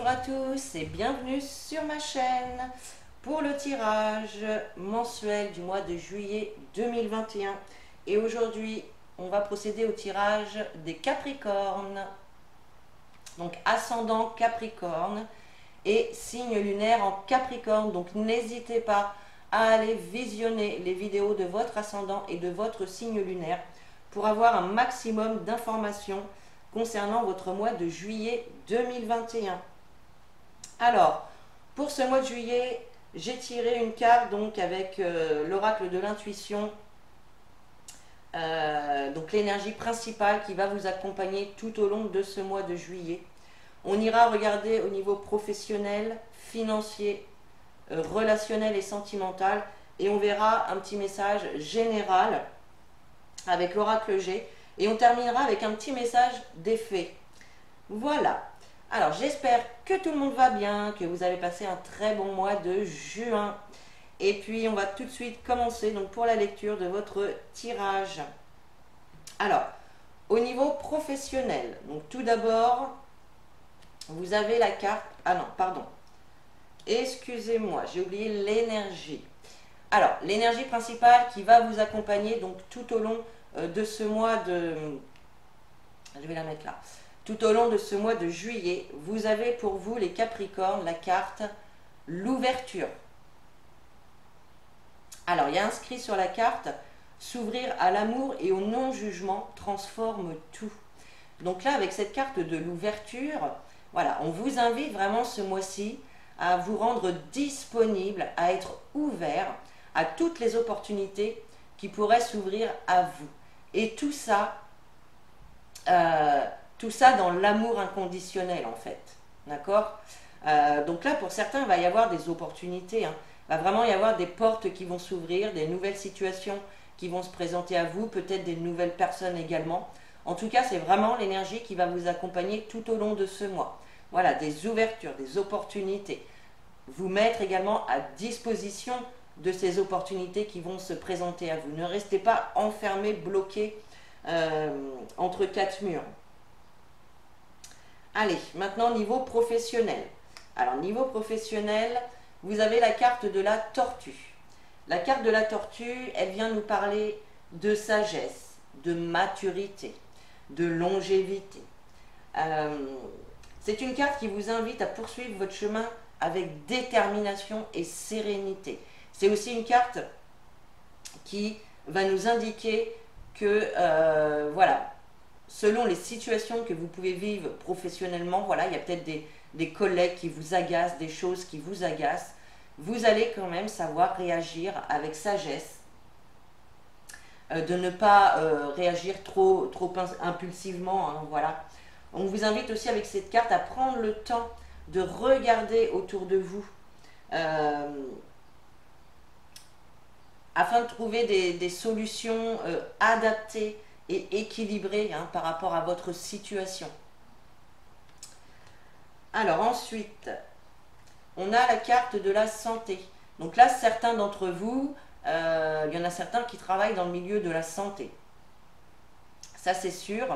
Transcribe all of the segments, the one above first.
Bonjour à tous et bienvenue sur ma chaîne pour le tirage mensuel du mois de juillet 2021. Et aujourd'hui, on va procéder au tirage des Capricornes. Donc ascendant Capricorne et signe lunaire en Capricorne. Donc n'hésitez pas à aller visionner les vidéos de votre ascendant et de votre signe lunaire pour avoir un maximum d'informations concernant votre mois de juillet 2021. Alors, pour ce mois de juillet, j'ai tiré une carte donc avec l'oracle de l'intuition, donc l'énergie principale qui va vous accompagner tout au long de ce mois de juillet. On ira regarder au niveau professionnel, financier, relationnel et sentimental, et on verra un petit message général avec l'oracle G, et on terminera avec un petit message d'effet. Voilà. Alors j'espère que tout le monde va bien, que vous avez passé un très bon mois de juin. Et puis on va tout de suite commencer donc pour la lecture de votre tirage. Alors, au niveau professionnel, donc tout d'abord, vous avez la carte... Ah non, pardon. Excusez-moi, j'ai oublié l'énergie. Alors, l'énergie principale qui va vous accompagner donc tout au long de ce mois de... Je vais la mettre là. Tout au long de ce mois de juillet, vous avez pour vous les Capricornes la carte l'ouverture. Alors, il y a inscrit sur la carte « S'ouvrir à l'amour et au non-jugement transforme tout ». Donc là, avec cette carte de l'ouverture, voilà, on vous invite vraiment ce mois-ci à vous rendre disponible, à être ouvert à toutes les opportunités qui pourraient s'ouvrir à vous. Et tout ça dans l'amour inconditionnel en fait, d'accord. Donc là pour certains il va y avoir des opportunités, hein. Il va vraiment y avoir des portes qui vont s'ouvrir, des nouvelles situations qui vont se présenter à vous, peut-être des nouvelles personnes également. En tout cas c'est vraiment l'énergie qui va vous accompagner tout au long de ce mois. Voilà, des ouvertures, des opportunités. Vous mettre également à disposition de ces opportunités qui vont se présenter à vous. Ne restez pas enfermé, bloqué entre quatre murs. Allez, maintenant niveau professionnel. Alors niveau professionnel, vous avez la carte de la tortue. La carte de la tortue, elle vient nous parler de sagesse, de maturité, de longévité. C'est une carte qui vous invite à poursuivre votre chemin avec détermination et sérénité. C'est aussi une carte qui va nous indiquer que, voilà, selon les situations que vous pouvez vivre professionnellement, voilà, il y a peut-être des collègues qui vous agacent, des choses qui vous agacent, vous allez quand même savoir réagir avec sagesse, de ne pas réagir trop impulsivement, hein, voilà. On vous invite aussi avec cette carte à prendre le temps de regarder autour de vous, afin de trouver des solutions adaptées et équilibrées, hein, par rapport à votre situation. Alors ensuite, on a la carte de la santé. Donc là, certains d'entre vous, il y en a certains qui travaillent dans le milieu de la santé. Ça, c'est sûr.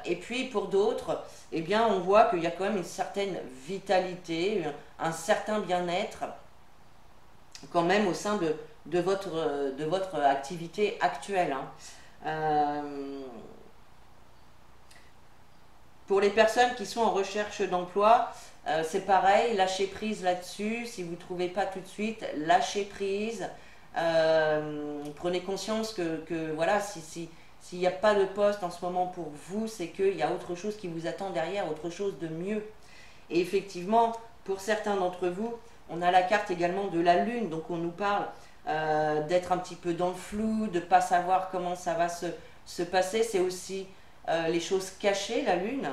Et puis pour d'autres, eh bien, on voit qu'il y a quand même une certaine vitalité, un certain bien-être quand même au sein de votre activité actuelle, hein. Pour les personnes qui sont en recherche d'emploi, c'est pareil, lâchez prise là-dessus. Si vous ne trouvez pas tout de suite, lâchez prise. Prenez conscience que voilà, s'il n'y a pas de poste en ce moment pour vous, c'est qu'il y a autre chose qui vous attend derrière, autre chose de mieux. Et effectivement, pour certains d'entre vous, on a la carte également de la lune, donc on nous parle d'être un petit peu dans le flou, de ne pas savoir comment ça va se passer. C'est aussi les choses cachées, la lune.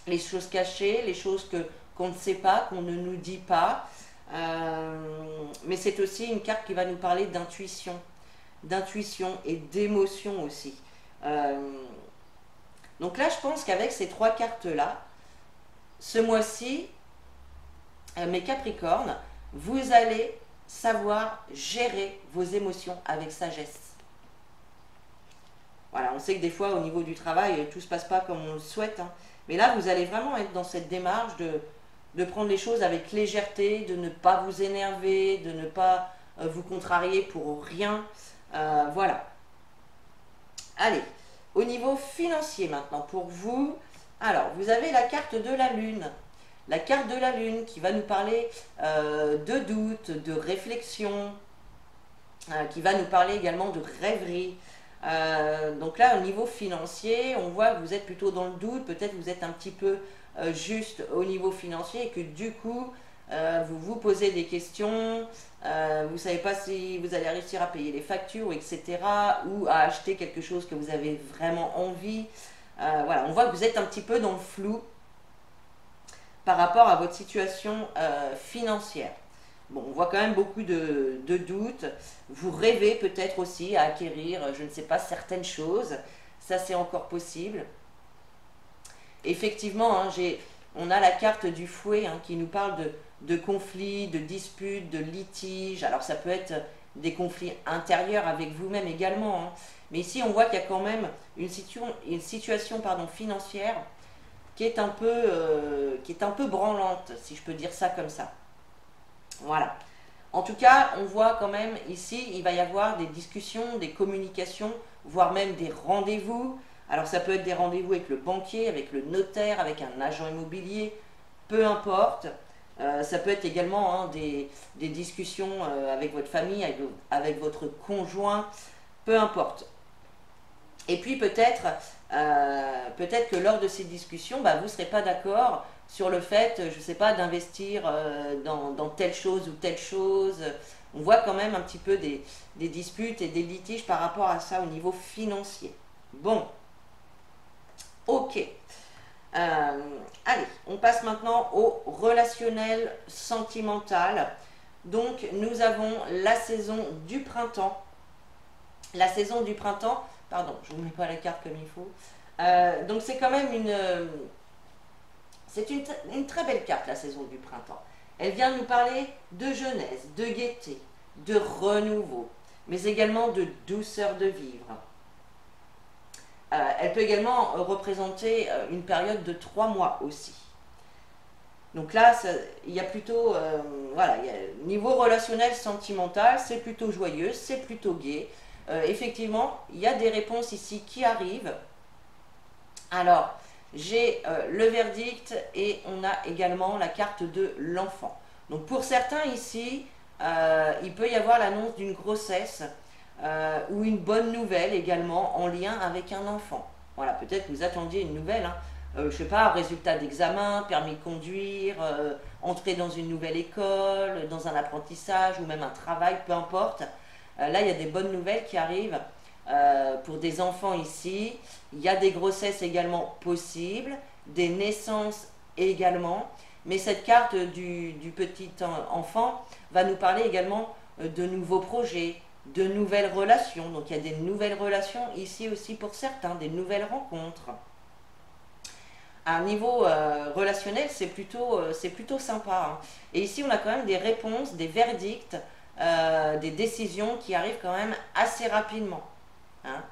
Les choses cachées, les choses qu'on ne sait pas, qu'on ne nous dit pas. Mais c'est aussi une carte qui va nous parler d'intuition et d'émotion aussi. Donc là, je pense qu'avec ces trois cartes-là, ce mois-ci, mes Capricornes, vous allez savoir gérer vos émotions avec sagesse. Voilà, on sait que des fois au niveau du travail, tout ne se passe pas comme on le souhaite, hein. Mais là, vous allez vraiment être dans cette démarche de prendre les choses avec légèreté, de ne pas vous énerver, de ne pas vous contrarier pour rien. Voilà. Allez, au niveau financier maintenant, pour vous, alors vous avez la carte de la Lune. La carte de la Lune qui va nous parler de doute, de réflexion, qui va nous parler également de rêverie. Donc là, au niveau financier, on voit que vous êtes plutôt dans le doute, peut-être vous êtes un petit peu juste au niveau financier et que du coup, vous vous posez des questions, vous ne savez pas si vous allez réussir à payer les factures, etc., ou à acheter quelque chose que vous avez vraiment envie. Voilà, on voit que vous êtes un petit peu dans le flou par rapport à votre situation financière. Bon, on voit quand même beaucoup de doutes. Vous rêvez peut-être aussi à acquérir, je ne sais pas, certaines choses. Ça, c'est encore possible. Effectivement, hein, on a la carte du fouet hein, qui nous parle de conflits, de disputes, de litiges. Alors, ça peut être des conflits intérieurs avec vous-même également. Hein. Mais ici, on voit qu'il y a quand même une situation financière qui est un peu branlante, si je peux dire ça comme ça. Voilà. En tout cas, on voit quand même ici, il va y avoir des discussions, des communications, voire même des rendez-vous. Alors ça peut être des rendez-vous avec le banquier, avec le notaire, avec un agent immobilier, peu importe. Ça peut être également hein, des discussions avec votre famille, avec votre conjoint, peu importe. Et puis peut-être que lors de ces discussions, bah, vous ne serez pas d'accord sur le fait, je ne sais pas, d'investir dans telle chose ou telle chose. On voit quand même un petit peu des disputes et des litiges par rapport à ça au niveau financier. Bon, ok. Allez, on passe maintenant au relationnel sentimental. Donc, nous avons la saison du printemps. La saison du printemps, pardon, je ne vous mets pas la carte comme il faut. Donc, c'est quand même c'est une très belle carte, la saison du printemps. Elle vient nous parler de jeunesse, de gaieté, de renouveau, mais également de douceur de vivre. Elle peut également représenter une période de 3 mois aussi. Donc là, il y a plutôt, voilà, niveau relationnel sentimental, c'est plutôt joyeux, c'est plutôt gai. Effectivement, il y a des réponses ici qui arrivent. Alors, j'ai le verdict et on a également la carte de l'enfant. Donc pour certains ici, il peut y avoir l'annonce d'une grossesse ou une bonne nouvelle également en lien avec un enfant. Voilà, peut-être que vous attendiez une nouvelle, hein. Je ne sais pas, résultat d'examen, permis de conduire, entrer dans une nouvelle école, dans un apprentissage ou même un travail, peu importe. Là, il y a des bonnes nouvelles qui arrivent pour des enfants ici. Il y a des grossesses également possibles, des naissances également. Mais cette carte du petit enfant va nous parler également de nouveaux projets, de nouvelles relations. Donc il y a des nouvelles relations ici aussi pour certains, des nouvelles rencontres. À un niveau relationnel, c'est plutôt sympa. Hein. Et ici, on a quand même des réponses, des verdicts, des décisions qui arrivent quand même assez rapidement. Hein.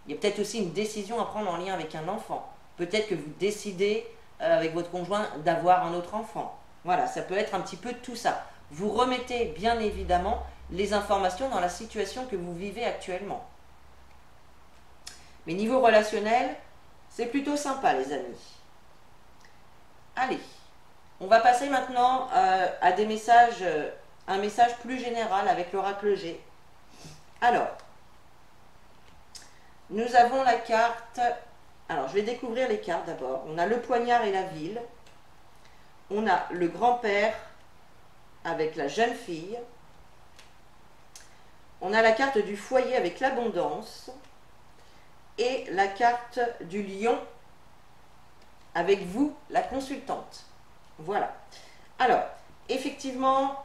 Il y a peut-être aussi une décision à prendre en lien avec un enfant. Peut-être que vous décidez avec votre conjoint d'avoir un autre enfant. Voilà, ça peut être un petit peu tout ça. Vous remettez bien évidemment les informations dans la situation que vous vivez actuellement. Mais niveau relationnel, c'est plutôt sympa les amis. Allez, on va passer maintenant à des messages, un message plus général avec l'oracle G. Alors, nous avons la carte, alors je vais découvrir les cartes d'abord. On a le poignard et la ville, on a le grand-père avec la jeune fille, on a la carte du foyer avec l'abondance et la carte du lion avec vous, la consultante. Voilà. Alors, effectivement,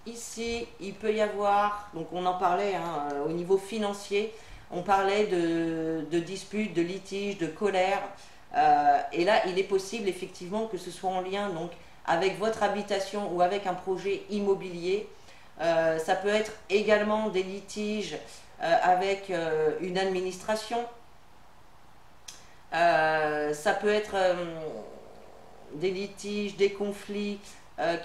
ici, il peut y avoir, donc on en parlait hein, au niveau financier, on parlait de disputes, de litiges, de colère. Et là, il est possible effectivement que ce soit en lien donc, avec votre habitation ou avec un projet immobilier. Ça peut être également des litiges avec une administration. Ça peut être des litiges, des conflits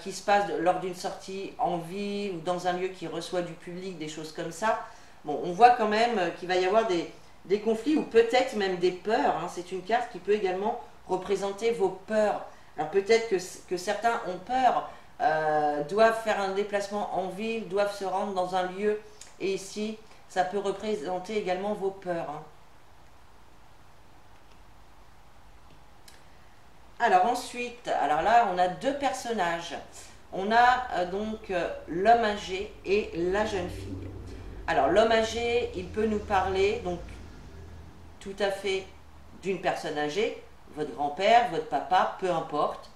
qui se passent lors d'une sortie en ville ou dans un lieu qui reçoit du public, des choses comme ça. Bon, on voit quand même qu'il va y avoir des conflits ou peut-être même des peurs. Hein. C'est une carte qui peut également représenter vos peurs. Alors peut-être que certains ont peur, doivent faire un déplacement en ville, doivent se rendre dans un lieu. Et ici, ça peut représenter également vos peurs. Hein. Alors ensuite, alors là, on a deux personnages. On a donc l'homme âgé et la jeune fille. Alors l'homme âgé, il peut nous parler donc tout à fait d'une personne âgée, votre grand-père, votre papa, peu importe.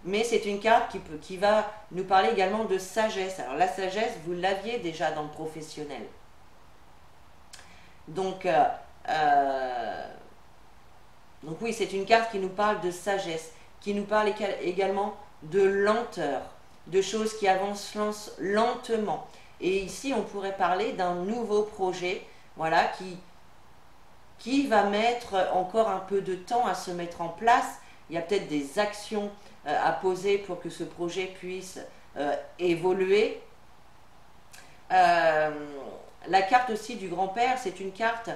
Mais c'est une carte qui va nous parler également de sagesse. Alors la sagesse, vous l'aviez déjà dans le professionnel. Donc, donc oui, c'est une carte qui nous parle de sagesse, qui nous parle également de lenteur, de choses qui avancent lentement. Et ici, on pourrait parler d'un nouveau projet, voilà, qui va mettre encore un peu de temps à se mettre en place. Il y a peut-être des actions à poser pour que ce projet puisse évoluer. La carte aussi du grand-père, c'est une carte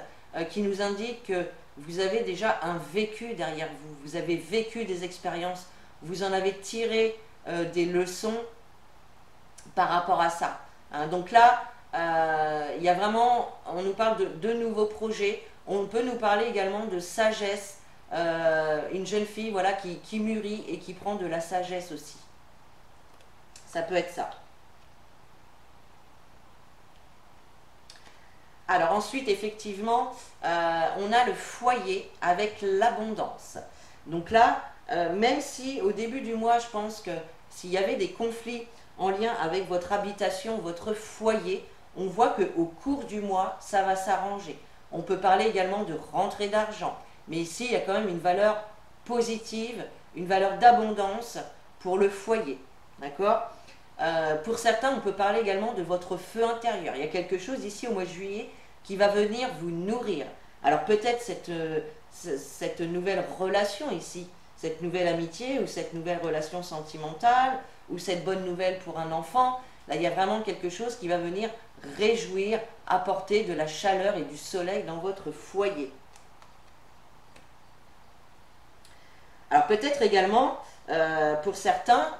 qui nous indique que vous avez déjà un vécu derrière vous. Vous avez vécu des expériences, vous en avez tiré des leçons par rapport à ça. Hein, donc là, il y a vraiment, on nous parle de nouveaux projets. On peut nous parler également de sagesse, une jeune fille voilà, qui mûrit et qui prend de la sagesse aussi. Ça peut être ça. Alors ensuite, effectivement, on a le foyer avec l'abondance. Donc là, même si au début du mois, je pense que s'il y avait des conflits en lien avec votre habitation, votre foyer, on voit qu'au cours du mois, ça va s'arranger. On peut parler également de rentrée d'argent. Mais ici, il y a quand même une valeur positive, une valeur d'abondance pour le foyer. D'accord ? Pour certains, on peut parler également de votre feu intérieur. Il y a quelque chose ici au mois de juillet qui va venir vous nourrir. Alors peut-être cette nouvelle relation ici, cette nouvelle amitié ou cette nouvelle relation sentimentale ou cette bonne nouvelle pour un enfant, là il y a vraiment quelque chose qui va venir réjouir, apporter de la chaleur et du soleil dans votre foyer. Alors peut-être également, pour certains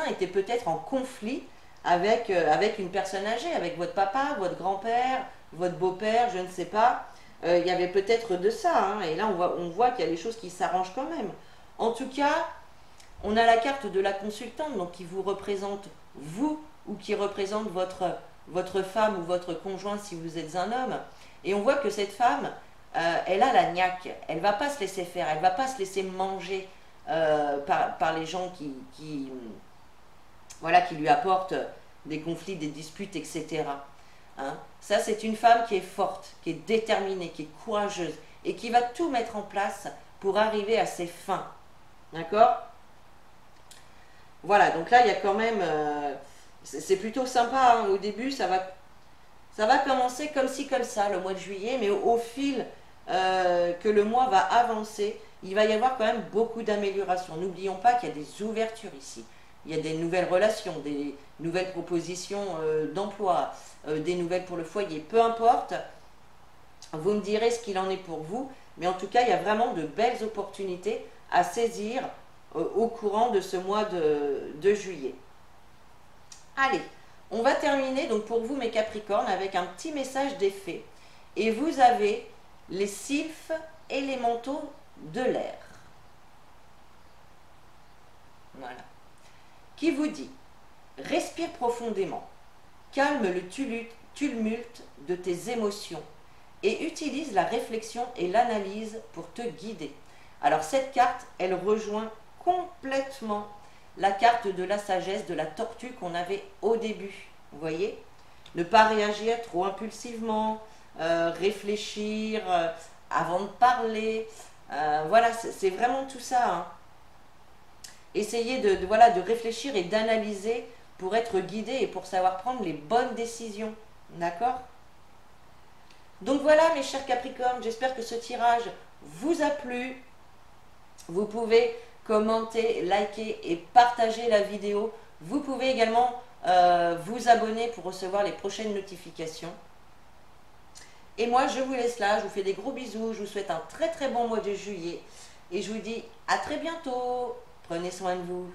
étaient peut-être en conflit avec une personne âgée, avec votre papa, votre grand-père, votre beau-père, je ne sais pas. Il y avait peut-être de ça, hein, et là on voit qu'il y a des choses qui s'arrangent quand même. En tout cas, on a la carte de la consultante, donc qui vous représente vous, ou qui représente votre femme ou votre conjoint si vous êtes un homme. Et on voit que cette femme, elle a la niaque, elle ne va pas se laisser faire, elle ne va pas se laisser manger par les gens qui lui apportent des conflits, des disputes, etc. Hein? Ça, c'est une femme qui est forte, qui est déterminée, qui est courageuse et qui va tout mettre en place pour arriver à ses fins. D'accord ? Voilà, donc là, il y a quand même... c'est plutôt sympa, hein. Au début, ça va commencer comme ci, comme ça, le mois de juillet, mais au fil que le mois va avancer, il va y avoir quand même beaucoup d'améliorations. N'oublions pas qu'il y a des ouvertures ici. Il y a des nouvelles relations, des nouvelles propositions d'emploi, des nouvelles pour le foyer. Peu importe, vous me direz ce qu'il en est pour vous, mais en tout cas, il y a vraiment de belles opportunités à saisir au courant de ce mois de juillet. Allez, on va terminer donc pour vous mes Capricornes avec un petit message d'effet. Et vous avez les sylphes élémentaux de l'air. Voilà. Qui vous dit, respire profondément, calme le tumulte de tes émotions et utilise la réflexion et l'analyse pour te guider. Alors cette carte, elle rejoint complètement la carte de la sagesse, de la tortue qu'on avait au début. Vous voyez ? Ne pas réagir trop impulsivement, réfléchir avant de parler. Voilà, c'est vraiment tout ça. Hein. Essayez de réfléchir et d'analyser pour être guidé et pour savoir prendre les bonnes décisions. D'accord ? Donc voilà mes chers Capricornes, j'espère que ce tirage vous a plu. Vous pouvez commenter, liker et partager la vidéo. Vous pouvez également vous abonner pour recevoir les prochaines notifications. Et moi, je vous laisse là. Je vous fais des gros bisous. Je vous souhaite un très très bon mois de juillet. Et je vous dis à très bientôt. Prenez soin de vous.